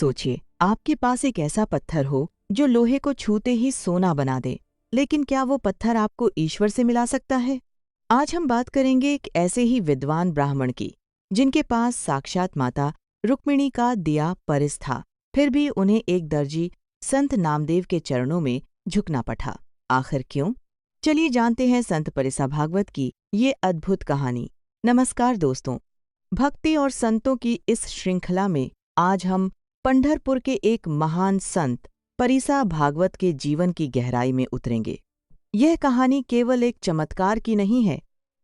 सोचिए, आपके पास एक ऐसा पत्थर हो जो लोहे को छूते ही सोना बना दे, लेकिन क्या वो पत्थर आपको ईश्वर से मिला सकता है? आज हम बात करेंगे एक ऐसे ही विद्वान ब्राह्मण की, जिनके पास साक्षात माता रुक्मिणी का दिया परिस था, फिर भी उन्हें एक दर्जी संत नामदेव के चरणों में झुकना पड़ा। आखिर क्यों? चलिए जानते हैं संत परिसा भागवत की ये अद्भुत कहानी। नमस्कार दोस्तों, भक्ति और संतों की इस श्रृंखला में आज हम पंढरपुर के एक महान संत परिसा भागवत के जीवन की गहराई में उतरेंगे। यह कहानी केवल एक चमत्कार की नहीं है,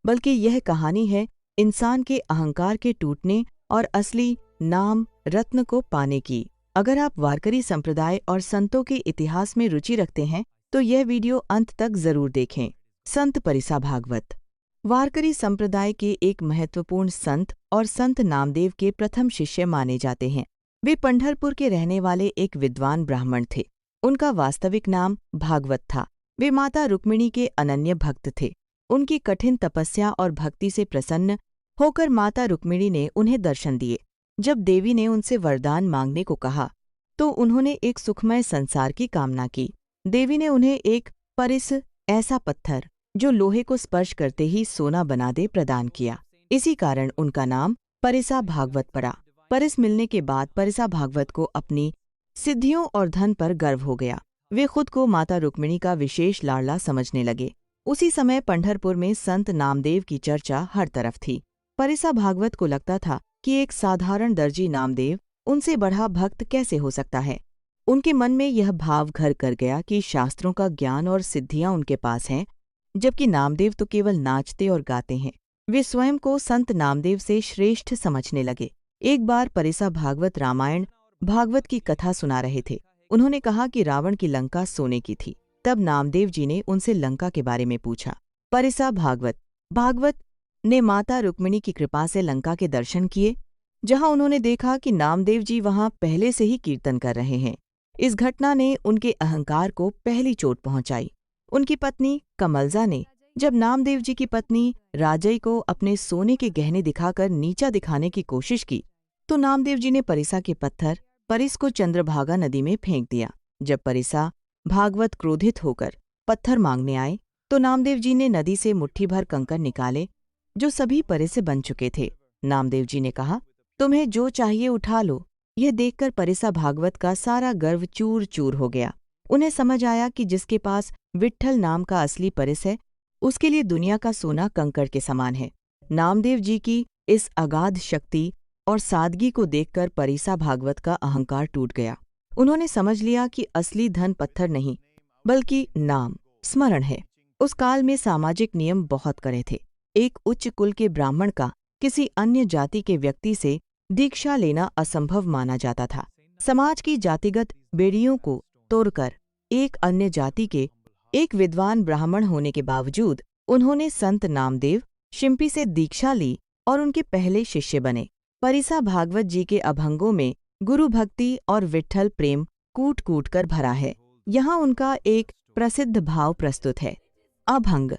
बल्कि यह कहानी है इंसान के अहंकार के टूटने और असली नाम रत्न को पाने की। अगर आप वारकरी संप्रदाय और संतों के इतिहास में रुचि रखते हैं तो यह वीडियो अंत तक जरूर देखें। संत परिसा भागवत वारकरी संप्रदाय के एक महत्वपूर्ण संत और संत नामदेव के प्रथम शिष्य माने जाते हैं। वे पंढरपुर के रहने वाले एक विद्वान ब्राह्मण थे। उनका वास्तविक नाम भागवत था। वे माता रुक्मिणी के अनन्य भक्त थे। उनकी कठिन तपस्या और भक्ति से प्रसन्न होकर माता रुक्मिणी ने उन्हें दर्शन दिए। जब देवी ने उनसे वरदान मांगने को कहा तो उन्होंने एक सुखमय संसार की कामना की। देवी ने उन्हें एक परिस, ऐसा पत्थर जो लोहे को स्पर्श करते ही सोना बना दे, प्रदान किया। इसी कारण उनका नाम परिसा भागवत पड़ा। परिस मिलने के बाद परिसा भागवत को अपनी सिद्धियों और धन पर गर्व हो गया। वे खुद को माता रुक्मिणी का विशेष लाडला समझने लगे। उसी समय पंढरपुर में संत नामदेव की चर्चा हर तरफ थी। परिसा भागवत को लगता था कि एक साधारण दर्जी नामदेव उनसे बढ़ा भक्त कैसे हो सकता है। उनके मन में यह भाव घर कर गया कि शास्त्रों का ज्ञान और सिद्धियां उनके पास हैं, जबकि नामदेव तो केवल नाचते और गाते हैं। वे स्वयं को संत नामदेव से श्रेष्ठ समझने लगे। एक बार परिसा भागवत रामायण भागवत की कथा सुना रहे थे। उन्होंने कहा कि रावण की लंका सोने की थी। तब नामदेव जी ने उनसे लंका के बारे में पूछा। परिसा भागवत ने माता रुक्मिणी की कृपा से लंका के दर्शन किए, जहां उन्होंने देखा कि नामदेव जी वहां पहले से ही कीर्तन कर रहे हैं। इस घटना ने उनके अहंकार को पहली चोट पहुंचाई। उनकी पत्नी कमलजा ने जब नामदेव जी की पत्नी राजई को अपने सोने के गहने दिखाकर नीचा दिखाने की कोशिश की तो नामदेव जी ने परिसा के पत्थर परिस को चंद्रभागा नदी में फेंक दिया। जब परिसा भागवत क्रोधित होकर पत्थर मांगने आए तो नामदेव जी ने नदी से मुट्ठी भर कंकड़ निकाले, जो सभी परिस से बन चुके थे। नामदेव जी ने कहा, तुम्हें जो चाहिए उठा लो। यह देखकर परिसा भागवत का सारा गर्व चूर चूर हो गया। उन्हें समझ आया कि जिसके पास विट्ठल नाम का असली परिस है, उसके लिए दुनिया का सोना कंकड़ के समान है। नामदेव जी की इस अगाध शक्ति और सादगी को देखकर परिसा भागवत का अहंकार टूट गया। उन्होंने समझ लिया कि असली धन पत्थर नहीं, बल्कि नाम स्मरण है। उस काल में सामाजिक नियम बहुत कड़े थे। एक उच्च कुल के ब्राह्मण का किसी अन्य जाति के व्यक्ति से दीक्षा लेना असंभव माना जाता था। समाज की जातिगत बेड़ियों को तोड़कर एक अन्य जाति के एक विद्वान ब्राह्मण होने के बावजूद उन्होंने संत नामदेव शिंपी से दीक्षा ली और उनके पहले शिष्य बने। परिसा भागवत जी के अभंगों में गुरु भक्ति और विट्ठल प्रेम कूट कूट कर भरा है। यहाँ उनका एक प्रसिद्ध भाव प्रस्तुत है। अभंग।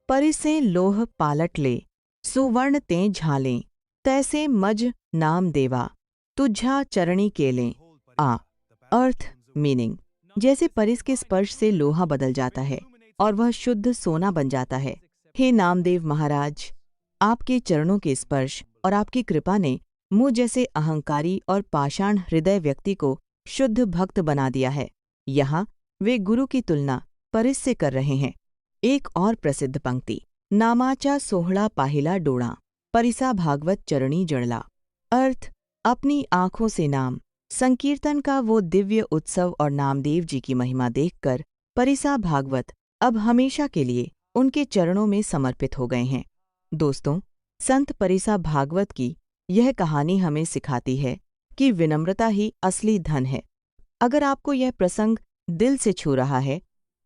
परिसे लोह पालट ले, सुवर्ण ते झालें, तैसे मज नाम देवा, तुझा चरणी केलें। अर्थ मीनिंग। जैसे परिस के स्पर्श से लोहा बदल जाता है और वह शुद्ध सोना बन जाता है। हे नामदेव महाराज, आपके चरणों के स्पर्श और आपकी कृपा ने मुझ जैसे अहंकारी और पाषाण हृदय व्यक्ति को शुद्ध भक्त बना दिया है। यहाँ वे गुरु की तुलना परिस से कर रहे हैं। एक और प्रसिद्ध पंक्ति। नामाचा सोहळा पाहिला डोळा, परिसा भागवत चरणी जड़ला। अर्थ अपनी आंखों से नाम संकीर्तन का वो दिव्य उत्सव और नामदेव जी की महिमा देखकर परिसा भागवत अब हमेशा के लिए उनके चरणों में समर्पित हो गए हैं। दोस्तों, संत परिसा भागवत की यह कहानी हमें सिखाती है कि विनम्रता ही असली धन है। अगर आपको यह प्रसंग दिल से छू रहा है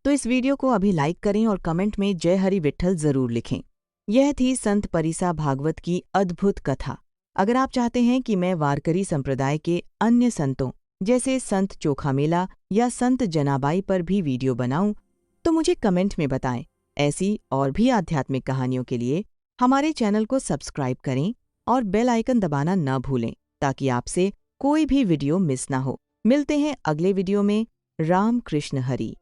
तो इस वीडियो को अभी लाइक करें और कमेंट में जय हरि विट्ठल जरूर लिखें। यह थी संत परिसा भागवत की अद्भुत कथा। अगर आप चाहते हैं कि मैं वारकरी संप्रदाय के अन्य संतों जैसे संत चोखामेला या संत जनाबाई पर भी वीडियो बनाऊं, तो मुझे कमेंट में बताएं। ऐसी और भी आध्यात्मिक कहानियों के लिए हमारे चैनल को सब्सक्राइब करें और बेल आइकन दबाना न भूलें, ताकि आपसे कोई भी वीडियो मिस ना हो। मिलते हैं अगले वीडियो में। राम कृष्ण हरि।